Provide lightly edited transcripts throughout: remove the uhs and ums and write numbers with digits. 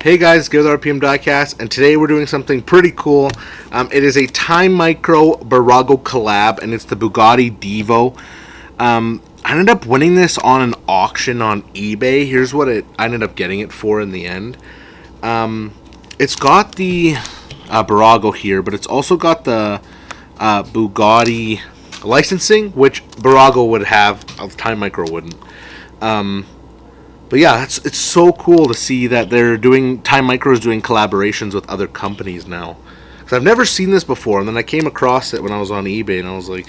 Hey guys, give the RPM Diecast, and today we're doing something pretty cool. It is a Timemicro Burago collab, and it's the Bugatti Divo. I ended up winning this on an auction on eBay. Here's what I ended up getting it for in the end. It's got the Burago here, but it's also got the Bugatti licensing, which Burago would have, Timemicro wouldn't. But yeah, it's so cool to see that Timemicro is doing collaborations with other companies now. Because I've never seen this before, and then I came across it when I was on eBay, and I was like,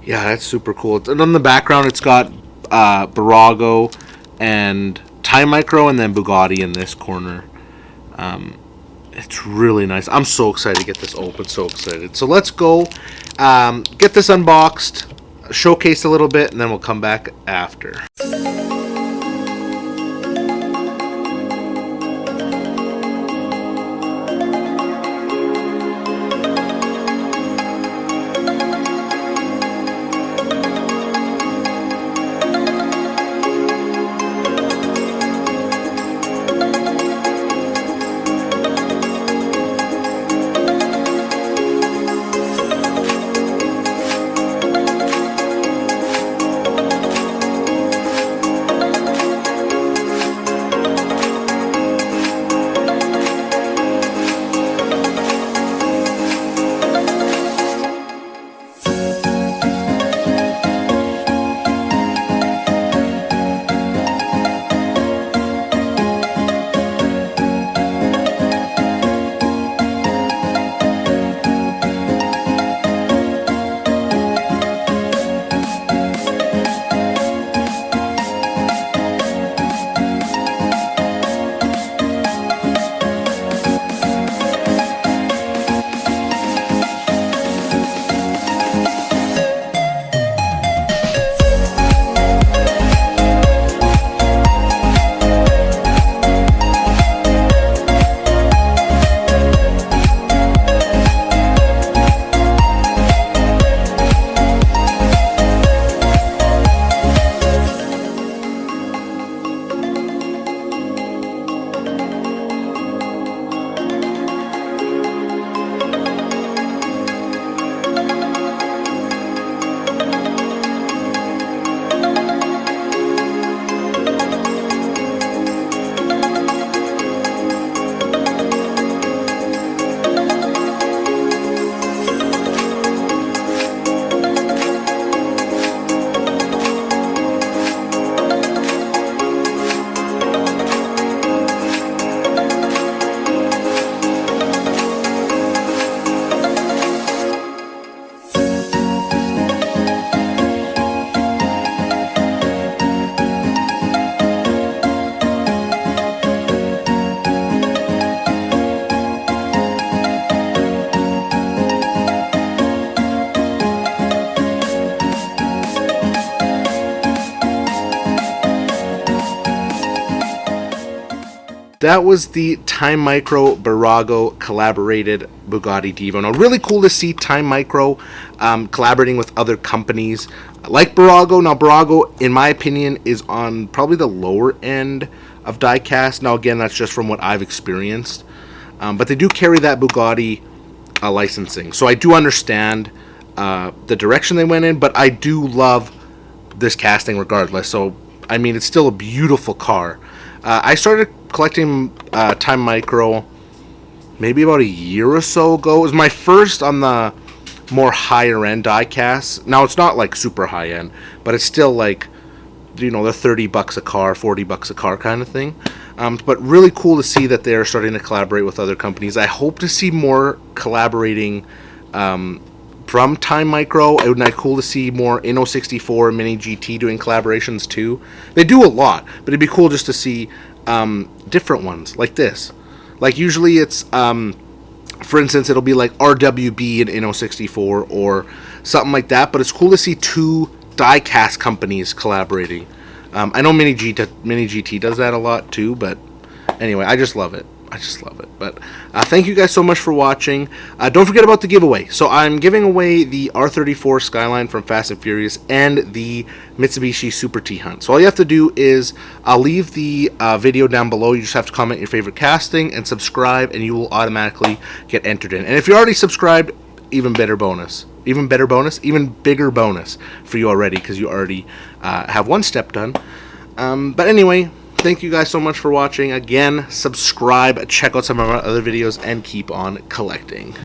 yeah, that's super cool. And on the background, it's got Burago and Timemicro, and then Bugatti in this corner. It's really nice. I'm so excited to get this open, so excited. So let's go get this unboxed, showcase a little bit, and then we'll come back after. That was the Timemicro Burago collaborated Bugatti Divo. Now, really cool to see Timemicro collaborating with other companies like Burago. Now, Burago, in my opinion, is on probably the lower end of diecast. Now, again, that's just from what I've experienced. But they do carry that Bugatti licensing. So I do understand the direction they went in, but I do love this casting regardless. So, I mean, it's still a beautiful car. I started collecting Timemicro maybe about a year or so ago. It was my first on the more higher end diecast. Now it's not like super high end, but it's still like, you know, they're $30 a car, $40 a car kind of thing. But really cool to see that they're starting to collaborate with other companies. I hope to see more collaborating from Timemicro. It would be cool to see more Inno64 and Mini GT doing collaborations too. They do a lot, but it'd be cool just to see different ones like this. Like usually it's, for instance, it'll be like RWB and Inno64 or something like that. But it's cool to see two diecast companies collaborating. I know Mini GT does that a lot too, but anyway, I just love it. I just love it. But thank you guys so much for watching. Don't forget about the giveaway. So I'm giving away the R34 Skyline from Fast and Furious and the Mitsubishi Super T-Hunt. So all you have to do is I'll leave the video down below. You just have to comment your favorite casting and subscribe, and you will automatically get entered in. And if you're already subscribed, even better bonus. Even better bonus. Even bigger bonus for you already, because you already have one step done. But anyway, thank you guys so much for watching. Again, subscribe, check out some of our other videos, and keep on collecting.